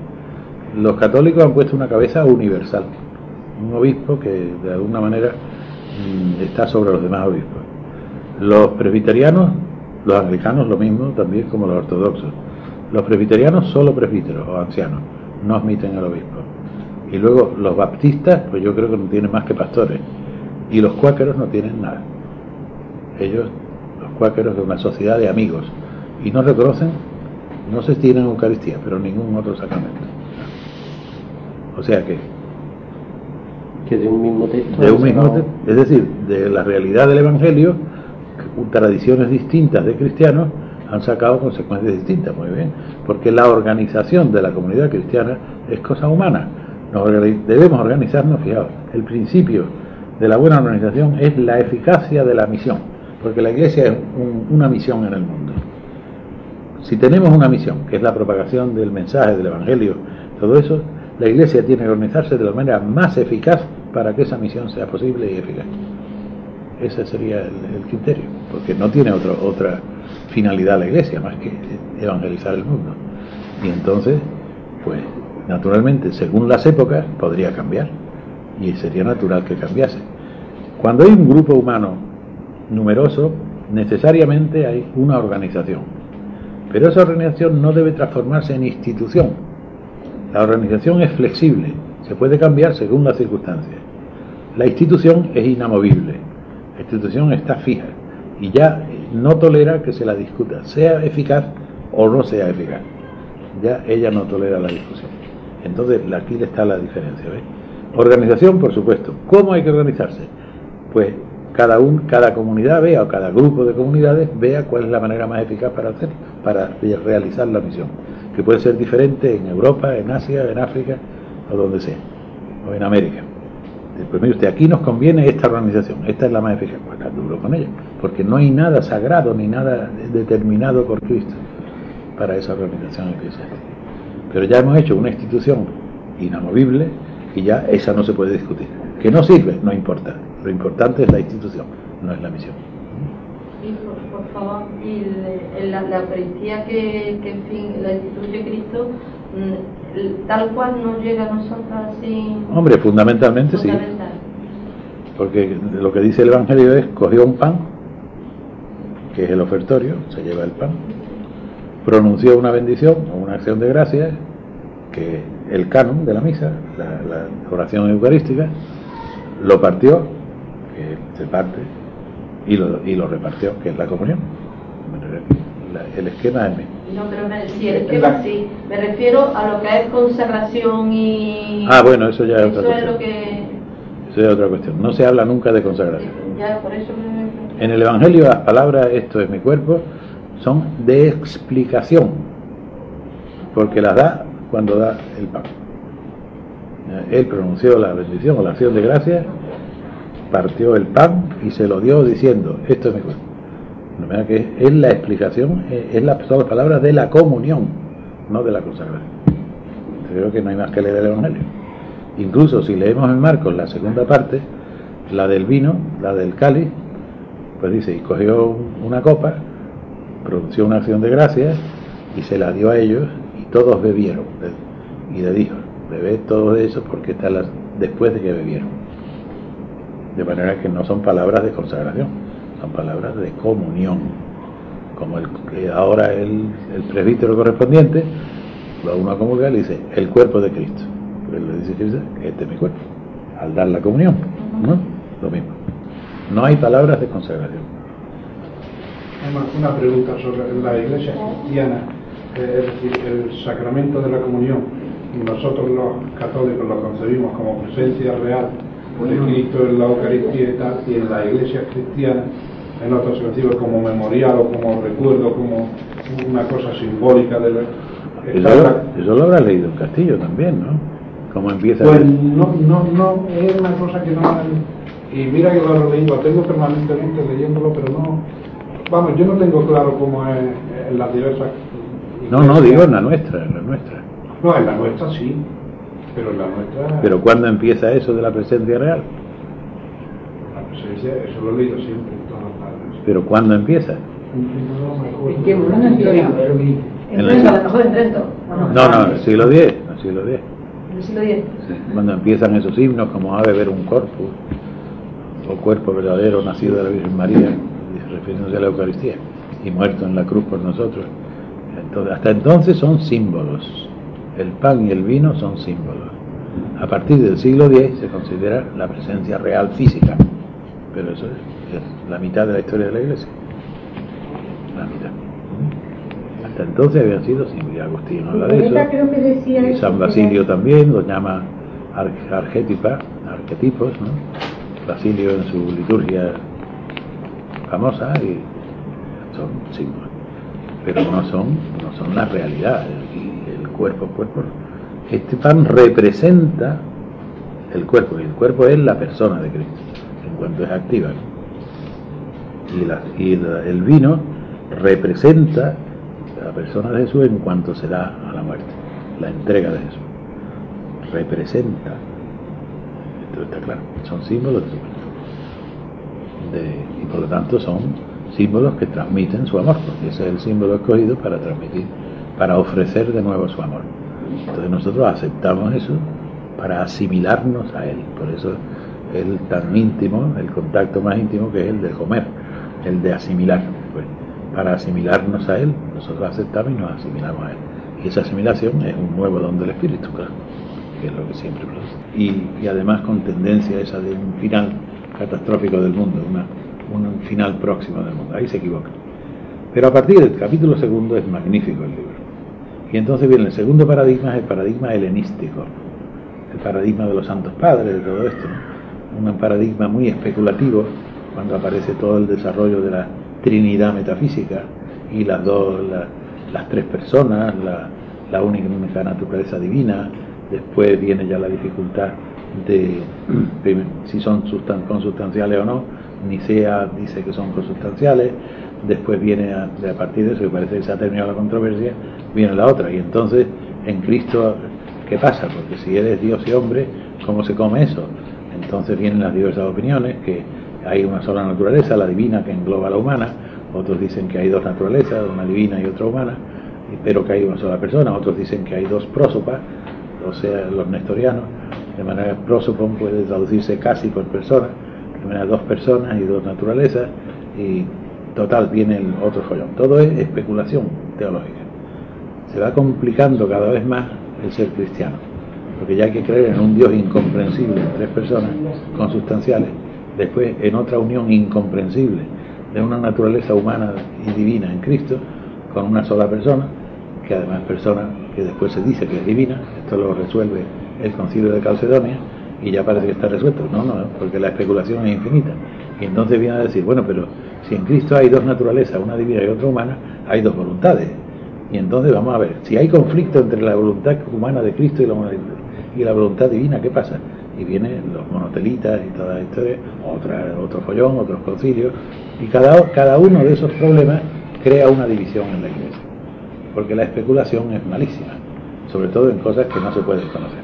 Los católicos han puesto una cabeza universal, un obispo que de alguna manera está sobre los demás obispos. Los presbiterianos, los anglicanos lo mismo también como los ortodoxos. Los presbiterianos solo presbíteros o ancianos, no admiten al obispo. Y luego los baptistas, pues yo creo que no tienen más que pastores. Y los cuáqueros no tienen nada. Ellos, los cuáqueros, de una sociedad de amigos. Y no reconocen, no se tienen Eucaristía, pero ningún otro sacramento. O sea que de un mismo texto. De un mismo texto, es decir, de la realidad del Evangelio, tradiciones distintas de cristianos han sacado consecuencias distintas, muy bien. Porque la organización de la comunidad cristiana es cosa humana. Debemos organizarnos, fijaos, el principio de la buena organización es la eficacia de la misión, porque la Iglesia es una misión en el mundo. Si tenemos una misión, que es la propagación del mensaje, del Evangelio, todo eso, la Iglesia tiene que organizarse de la manera más eficaz para que esa misión sea posible y eficaz. Ese sería el criterio, porque no tiene otra finalidad la Iglesia más que evangelizar el mundo. Y entonces, pues, naturalmente, según las épocas, podría cambiar, y sería natural que cambiase. Cuando hay un grupo humano numeroso, necesariamente hay una organización, pero esa organización no debe transformarse en institución. La organización es flexible, se puede cambiar según las circunstancias. La institución es inamovible, la institución está fija y ya no tolera que se la discuta, sea eficaz o no sea eficaz. Ya ella no tolera la discusión. Entonces aquí está la diferencia, ¿ves? Organización, por supuesto. ¿Cómo hay que organizarse? Pues cada comunidad vea, o cada grupo de comunidades vea cuál es la manera más eficaz para realizar la misión, que puede ser diferente en Europa, en Asia, en África, o donde sea, o en América. Pues mire usted, aquí nos conviene esta organización, esta es la más eficaz, pues está duro con ella, porque no hay nada sagrado ni nada determinado por Cristo para esa organización eclesiástica. Pero ya hemos hecho una institución inamovible y ya esa no se puede discutir. Que no sirve, no importa. Lo importante es la institución, no es la misión. Sí, por favor, y la Eucaristía que en fin, la instituye Cristo, tal cual no llega a nosotros así. Hombre, fundamentalmente sí. Porque lo que dice el Evangelio es: cogió un pan, que es el ofertorio, se lleva el pan, pronunció una bendición o una acción de gracias, que es el canon de la misa, la oración eucarística, lo partió, que se parte, y lo repartió, que es la comunión. El esquema es mismo. No, pero sí, el esquema sí. Me refiero a lo que es consagración y... Bueno, eso ya es otra cuestión. Eso es lo que... Eso es otra cuestión. No se habla nunca de consagración. Ya, por eso En el Evangelio las palabras "esto es mi cuerpo" son de explicación, porque las da cuando da el pan. Él pronunció la bendición o la acción de gracias, partió el pan y se lo dio diciendo, esto es mi cuerpo. De manera que es la explicación, son las palabras de la comunión, no de la consagración. Creo que no hay más que leer el Evangelio. Incluso si leemos en Marcos la segunda parte, la del vino, la del cáliz, pues dice, y cogió una copa, pronunció una acción de gracias y se la dio a ellos y todos bebieron. Y le dijo, bebed todo de eso porque está después de que bebieron. De manera que no son palabras de consagración, son palabras de comunión. Como ahora el presbítero correspondiente va uno a comulgar y dice, el cuerpo de Cristo. Pues le dice Cristo, este es mi cuerpo. Al dar la comunión, ¿no? Lo mismo. No hay palabras de consagración. Además, una pregunta sobre la iglesia cristiana, es decir, el sacramento de la comunión, nosotros los católicos lo concebimos como presencia real de Cristo en la Eucaristía y tal, y en la iglesia cristiana, en otros se concibe como memorial o como recuerdo, como una cosa simbólica de la... Eso lo habrás leído en Castillo también, ¿no? ¿Cómo empieza? Pues no, es una cosa que no... Y mira que lo leí, lo tengo permanentemente leyéndolo, pero no... Vamos, yo no tengo claro cómo es en las diversas... No, digo en la nuestra, en la nuestra. No, en la nuestra sí, pero en la nuestra... ¿Pero cuándo empieza eso de la presencia real? La presencia, eso lo he leído siempre en todas las partes. ¿Pero cuándo empieza? ¿En qué momento histórico? En Trento, a lo mejor en Trento. No, en el siglo X, en el siglo X. ¿En el siglo X? Sí, cuando empiezan esos himnos como ha de ver un corpus, o cuerpo verdadero nacido de la Virgen María, refiriéndose a la Eucaristía, y muerto en la cruz por nosotros. Entonces, hasta entonces son símbolos. El pan y el vino son símbolos. A partir del siglo X se considera la presencia real física, pero eso es la mitad de la historia de la Iglesia. La mitad. Hasta entonces habían sido símbolos. Agustín habla de eso. Creo que decía Y San Basilio también los llama arquetipos, ¿no? Basilio en su liturgia famosa, y son símbolos, pero no son la realidad. El cuerpo. Este pan representa el cuerpo, y el cuerpo es la persona de Cristo en cuanto es activa, ¿no? Y el vino representa la persona de Jesús en cuanto se da a la muerte, la entrega de Jesús. Representa, esto está claro, son símbolos de su muerte. Y por lo tanto son símbolos que transmiten su amor, porque ese es el símbolo escogido para transmitir, para ofrecer de nuevo su amor. Entonces nosotros aceptamos eso para asimilarnos a Él. Por eso es tan íntimo, el contacto más íntimo, que es el de comer, el de asimilar. Pues, para asimilarnos a Él, nosotros aceptamos y nos asimilamos a Él. Y esa asimilación es un nuevo don del Espíritu, claro, que es lo que siempre produce. Y además con tendencia esa de un final catastrófico del mundo, un final próximo del mundo. Ahí se equivoca. Pero a partir del capítulo segundo es magnífico el libro. Y entonces viene el segundo paradigma, es el paradigma helenístico, el paradigma de los santos padres, de todo esto, ¿no? Un paradigma muy especulativo, cuando aparece todo el desarrollo de la Trinidad metafísica y las tres personas, la única naturaleza divina. Después viene ya la dificultad de si son consustanciales o no. Nicea dice que son consustanciales. Después viene a partir de eso, que parece que se ha terminado la controversia, viene la otra. Y entonces en Cristo, ¿qué pasa? Porque si eres Dios y hombre, ¿cómo se come eso? Entonces vienen las diversas opiniones, que hay una sola naturaleza, la divina, que engloba a la humana. Otros dicen que hay dos naturalezas, una divina y otra humana, pero que hay una sola persona. Otros dicen que hay dos prósopas, o sea, los nestorianos. De manera que prósopon puede traducirse casi por persona, de manera dos personas y dos naturalezas, y total viene el otro follón. Todo es especulación teológica. Se va complicando cada vez más el ser cristiano, porque ya hay que creer en un Dios incomprensible, tres personas consustanciales, después en otra unión incomprensible de una naturaleza humana y divina en Cristo, con una sola persona, que además es persona que después se dice que es divina. Esto lo resuelve el Concilio de Calcedonia y ya parece que está resuelto. No, porque la especulación es infinita. Y entonces viene a decir, bueno, pero si en Cristo hay dos naturalezas, una divina y otra humana, hay dos voluntades. Y entonces vamos a ver, si hay conflicto entre la voluntad humana de Cristo y la humana de Cristo, ¿Y la voluntad divina qué pasa? Y vienen los monotelitas y toda la historia, otro follón, otros concilios, y cada uno de esos problemas crea una división en la Iglesia, porque la especulación es malísima, sobre todo en cosas que no se pueden conocer,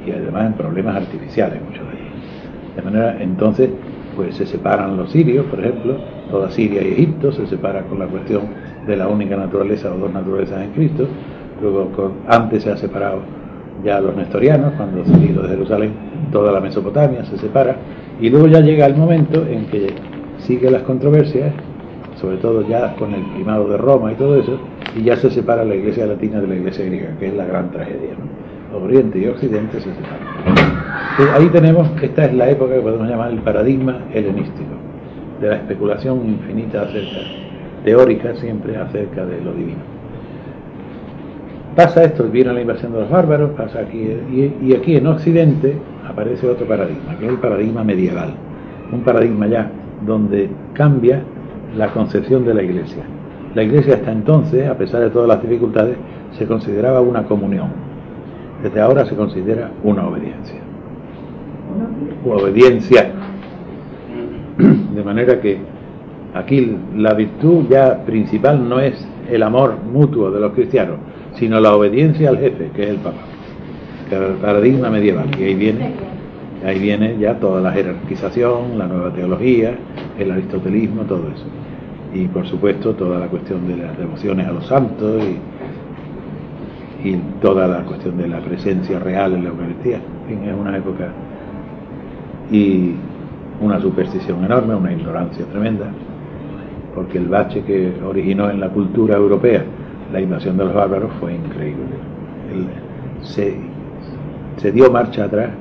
y además en problemas artificiales, muchos de ellos. De manera, entonces, pues se separan los sirios, por ejemplo, toda Siria y Egipto se separa con la cuestión de la única naturaleza o dos naturalezas en Cristo. Luego, antes se ha separado ya los nestorianos, cuando salido de Jerusalén, toda la Mesopotamia se separa, y luego ya llega el momento en que sigue las controversias, sobre todo ya con el primado de Roma y todo eso, y ya se separa la Iglesia latina de la Iglesia griega, que es la gran tragedia, ¿no? Oriente y Occidente se separan. Entonces, ahí tenemos, esta es la época que podemos llamar el paradigma helenístico, de la especulación infinita teórica siempre acerca de lo divino. Pasa esto, viene la invasión de los bárbaros, pasa aquí, y aquí en Occidente aparece otro paradigma, que es el paradigma medieval, un paradigma ya donde cambia la concepción de la Iglesia. La Iglesia hasta entonces, a pesar de todas las dificultades, se consideraba una comunión. Desde ahora se considera una obediencia. Obediencia. De manera que aquí la virtud ya principal no es el amor mutuo de los cristianos, sino la obediencia al jefe, que es el Papa, que es el paradigma medieval. Y ahí viene ya toda la jerarquización, la nueva teología, el aristotelismo, todo eso. Y por supuesto toda la cuestión de las devociones a los santos y toda la cuestión de la presencia real en la Eucaristía. En fin, es una época y una superstición enorme, una ignorancia tremenda, porque el bache que originó en la cultura europea la invasión de los bárbaros fue increíble. Se dio marcha atrás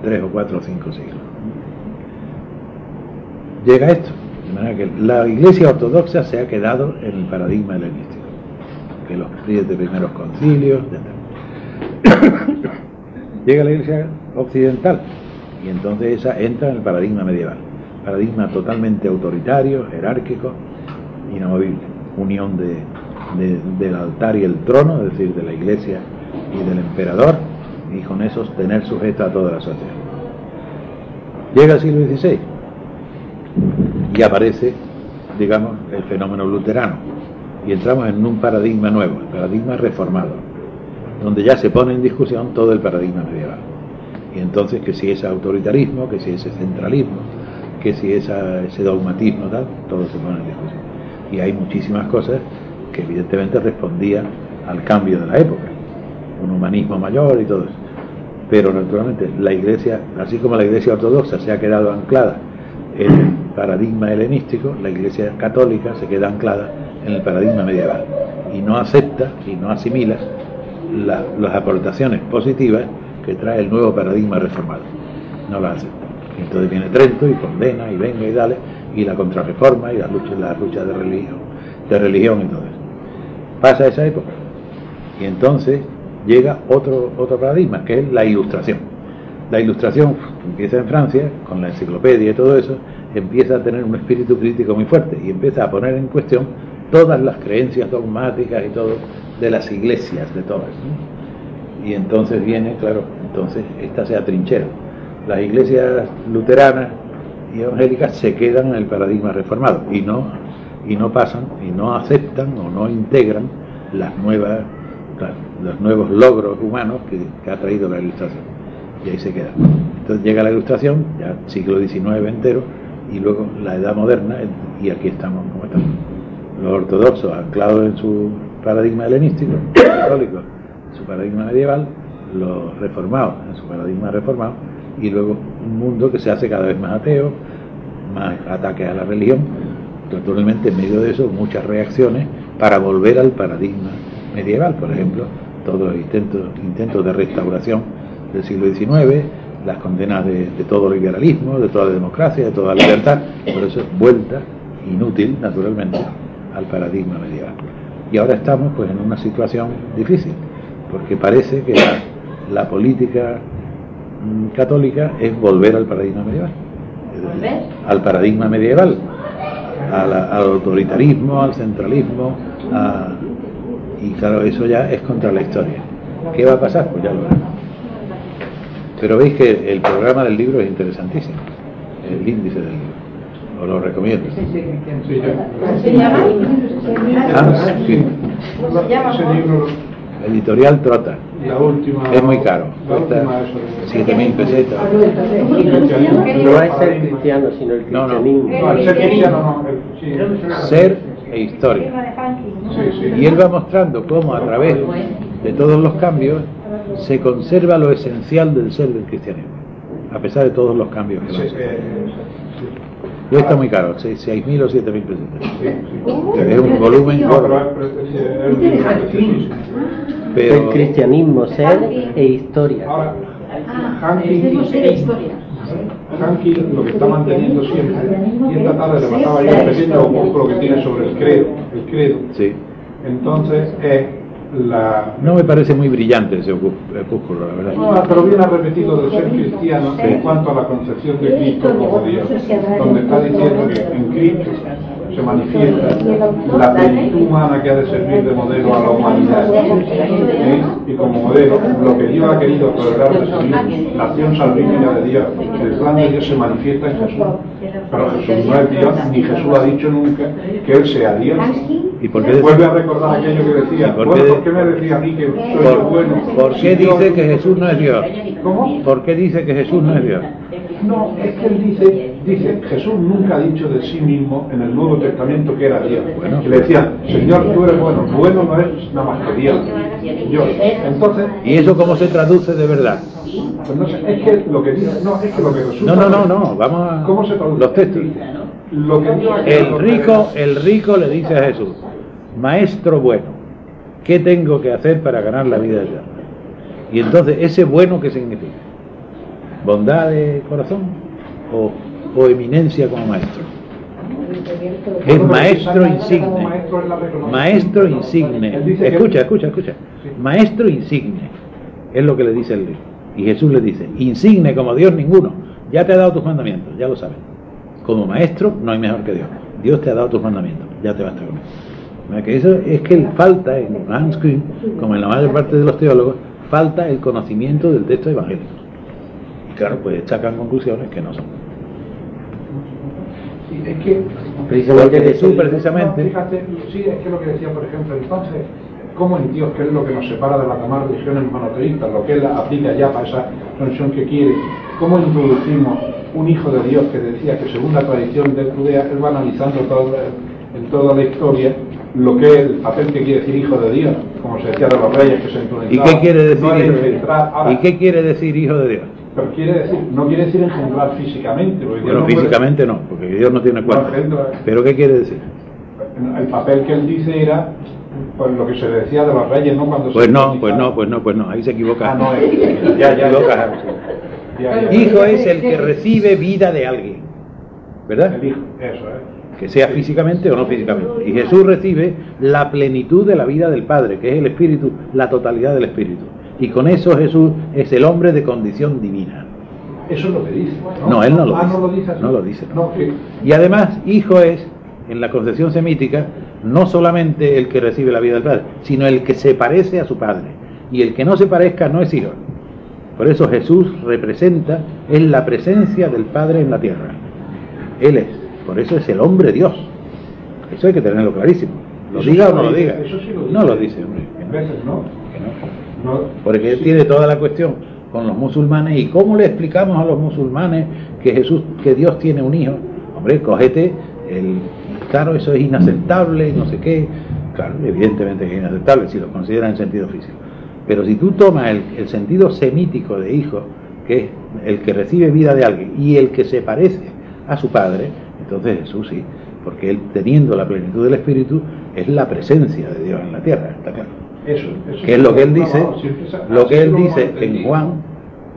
3 o 4 o 5 siglos. Llega esto, de manera que la Iglesia ortodoxa se ha quedado en el paradigma helenístico, que los 7 primeros concilios, etc. Llega la Iglesia occidental y entonces esa entra en el paradigma medieval, paradigma totalmente autoritario, jerárquico, inamovible, unión del altar y el trono, es decir, de la Iglesia y del emperador, y con eso tener sujeta a toda la sociedad. Llega el siglo XVI y aparece, digamos, el fenómeno luterano, y entramos en un paradigma nuevo, el paradigma reformado, donde ya se pone en discusión todo el paradigma medieval. Y entonces, que si es autoritarismo, que si es centralismo, que si es ese dogmatismo, tal, todo se pone en discusión. Y hay muchísimas cosas que evidentemente respondían al cambio de la época, un humanismo mayor y todo eso. Pero naturalmente la Iglesia, así como la Iglesia ortodoxa se ha quedado anclada en el paradigma helenístico, la Iglesia católica se queda anclada en el paradigma medieval y no acepta y no asimila las aportaciones positivas que trae el nuevo paradigma reformado. No las acepta. Entonces viene Trento y condena y venga y dale, y la contrarreforma y la lucha de religión y todo eso. Pasa esa época y entonces llega otro paradigma, que es la Ilustración. La Ilustración empieza en Francia con la enciclopedia y todo eso, empieza a tener un espíritu crítico muy fuerte y empieza a poner en cuestión todas las creencias dogmáticas y todo de las iglesias, de todas, ¿no? Y entonces viene, claro, entonces esta se atrinchera. Las iglesias luteranas y evangélicas se quedan en el paradigma reformado y no pasan y no aceptan o no integran los nuevos logros humanos que ha traído la Ilustración, y ahí se queda. Entonces llega la Ilustración, ya siglo XIX entero, y luego la Edad Moderna, y aquí estamos como estamos. Los ortodoxos anclados en su paradigma helenístico, los católicos en su paradigma medieval, los reformados en su paradigma reformado, y luego un mundo que se hace cada vez más ateo, más ataques a la religión. Naturalmente, en medio de eso, muchas reacciones para volver al paradigma medieval. Por ejemplo, todos los intentos de restauración del siglo XIX, las condenas de todo liberalismo, de toda democracia, de toda libertad. Por eso, vuelta inútil, naturalmente, al paradigma medieval. Y ahora estamos pues en una situación difícil, porque parece que la política católica es volver al paradigma medieval. Al paradigma medieval, al autoritarismo, al centralismo, y claro, eso ya es contra la historia. ¿Qué va a pasar? Pues ya lo veremos. Pero veis que el programa del libro es interesantísimo, el índice del libro, os lo recomiendo. ¿Se llama? Sí. ¿Cómo se llama? Ese libro, Editorial Trota. la última. Es muy caro, La cuesta última, eso. 7.000 pesetas. No es ser cristiano, sino el No, no. cristianismo. No, el ser cristiano no. Sí. Ser e historia. Sí, sí. Y él va mostrando cómo a través de todos los cambios se conserva lo esencial del ser del cristianismo, a pesar de todos los cambios que lo Sí, hacen. Cuesta muy caro, 6.000 o 7.000 pesetas. Es un volumen No, gordo, pero es interesantísimo. El pero cristianismo, ser e historia. Ahora, Hanky lo que está manteniendo siempre, y esta tarde le pasaba yo un pequeño opúsculo que tiene sobre el credo. sí. Entonces es la... No me parece muy brillante ese opúsculo, la verdad. No, pero viene repetido del ser cristiano en cuanto a la concepción de Cristo como Dios, donde está diciendo que en Cristo se manifiesta la plenitud humana que ha de servir de modelo a la humanidad. Y como modelo, lo que Dios ha querido lograr de seguir, la acción salvífica de Dios, el plan de Dios se manifiesta en Jesús. Pero Jesús no es Dios, ni Jesús ha dicho nunca que Él sea Dios. ¿Y por qué, Vuelve a recordar aquello que decía. por Bueno, qué- ¿por qué me decía a mí que soy yo bueno? por qué dice que Jesús no es Dios? ¿Cómo? ¿Por qué dice que Jesús no es Dios? No, es que él dice, Jesús nunca ha dicho de sí mismo en el Nuevo Testamento que era Dios. Bueno. Que le decían, Señor, tú eres bueno. Bueno no es nada más que Dios. Dios. Entonces, ¿Y eso cómo se traduce de verdad? pues no sé, es que lo que dice, no, es que lo que Jesús... No, vamos a ¿Cómo se traduce? los textos. Lo que Dios... El rico le dice a Jesús, Maestro bueno, ¿qué tengo que hacer para ganar la vida eterna? Y entonces, ¿ese bueno qué significa? ¿Bondad de corazón o eminencia como maestro? Es maestro insigne. Maestro insigne. Escucha. Maestro insigne. Es lo que le dice el rey. Y Jesús le dice, insigne como Dios ninguno. Ya te ha dado tus mandamientos, ya lo sabes. Como maestro no hay mejor que Dios. Dios te ha dado tus mandamientos, ya te basta con eso. Que eso es que falta en Hans Küng, como en la mayor parte de los teólogos, falta el conocimiento del texto evangélico. Y claro, pues sacan conclusiones que no son. Es que... Porque Jesús precisamente... No, fíjate, sí, es que lo que decía, por ejemplo, entonces, ¿cómo en Dios, que es lo que nos separa de las demás religiones monoteístas, lo que él aplica ya para esa función que quiere, cómo introducimos un hijo de Dios que decía que según la tradición de Judea, él va analizando en toda la historia lo que es el papel que quiere decir hijo de Dios, como se decía de los reyes que se entronizaban. ¿Y qué quiere decir no era hijo de Dios? engendrar, ahora, ¿Y qué quiere decir hijo de Dios? pero quiere decir, no quiere decir engendrar físicamente. Porque Dios Bueno, no puede- físicamente no, porque Dios no tiene cuerpo. No engendra. ¿Pero qué quiere decir? El papel que él dice era pues lo que se decía de los reyes, ¿no? Cuando Pues se no, entronizaban. pues no, ahí se equivoca. Ah, no, ya ya. equivoca. Ya. Hijo es el que recibe vida de alguien, ¿verdad? El hijo, eso es. Que sea físicamente o no físicamente. Y Jesús recibe la plenitud de la vida del Padre, que es el Espíritu, la totalidad del Espíritu. Y con eso Jesús es el hombre de condición divina. Eso es lo que dice. No, él no lo dice. No lo dice así. No lo dice, no. No, que- Y además, hijo es, en la concepción semítica, no solamente el que recibe la vida del Padre, sino el que se parece a su Padre. Y el que no se parezca no es hijo. Por eso Jesús representa, es la presencia del Padre en la tierra. Él es, por eso es el hombre Dios. Eso hay que tenerlo clarísimo. Lo Eso diga sí o no lo lo dice, diga. eso sí lo dice. No lo dice, hombre. En veces no. Que no. No, Porque él sí. tiene toda la cuestión con los musulmanes. ¿Y cómo le explicamos a los musulmanes que Dios tiene un hijo? Hombre, cógete claro, eso es inaceptable, no sé qué. Claro, evidentemente que es inaceptable si lo consideran en sentido físico. Pero si tú tomas el sentido semítico de hijo, que es el que recibe vida de alguien y el que se parece a su padre, entonces Jesús sí, porque él, teniendo la plenitud del Espíritu, es la presencia de Dios en la tierra, está claro. Eso Que es lo que él dice, No, siempre esa- lo que así él lo dice hemos en entendido. Juan,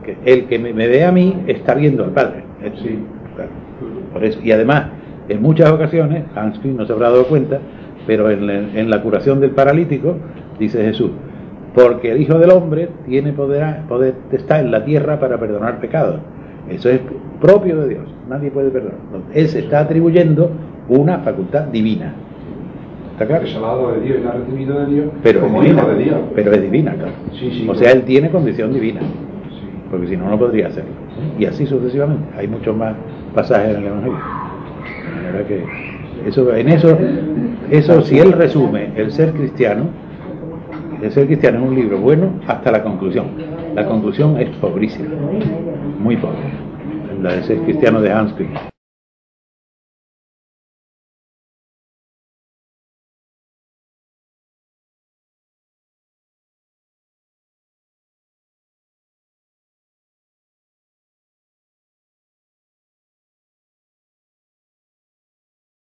que el que me ve a mí está viendo al Padre. Sí. Claro. Por eso, y además, en muchas ocasiones, Hans Küng no se habrá dado cuenta, pero en la curación del paralítico, dice Jesús, porque el Hijo del Hombre tiene poder está en la tierra para perdonar pecados. Eso es propio de Dios, nadie puede perdonar. Él se está atribuyendo una facultad divina. ¿Está claro? Que se la ha dado de Dios y la ha recibido de Dios Pero como es divina, hijo de Dios. pero es divina, claro. Sí, sí, o sea, él tiene condición divina. porque si no, no podría hacerlo. Y así sucesivamente. Hay muchos más pasajes en el Evangelio. De manera que eso, si él resume el ser cristiano es un libro bueno hasta la conclusión. La conclusión es pobrísima, muy pobre. La de ser cristiano de Hans Küng.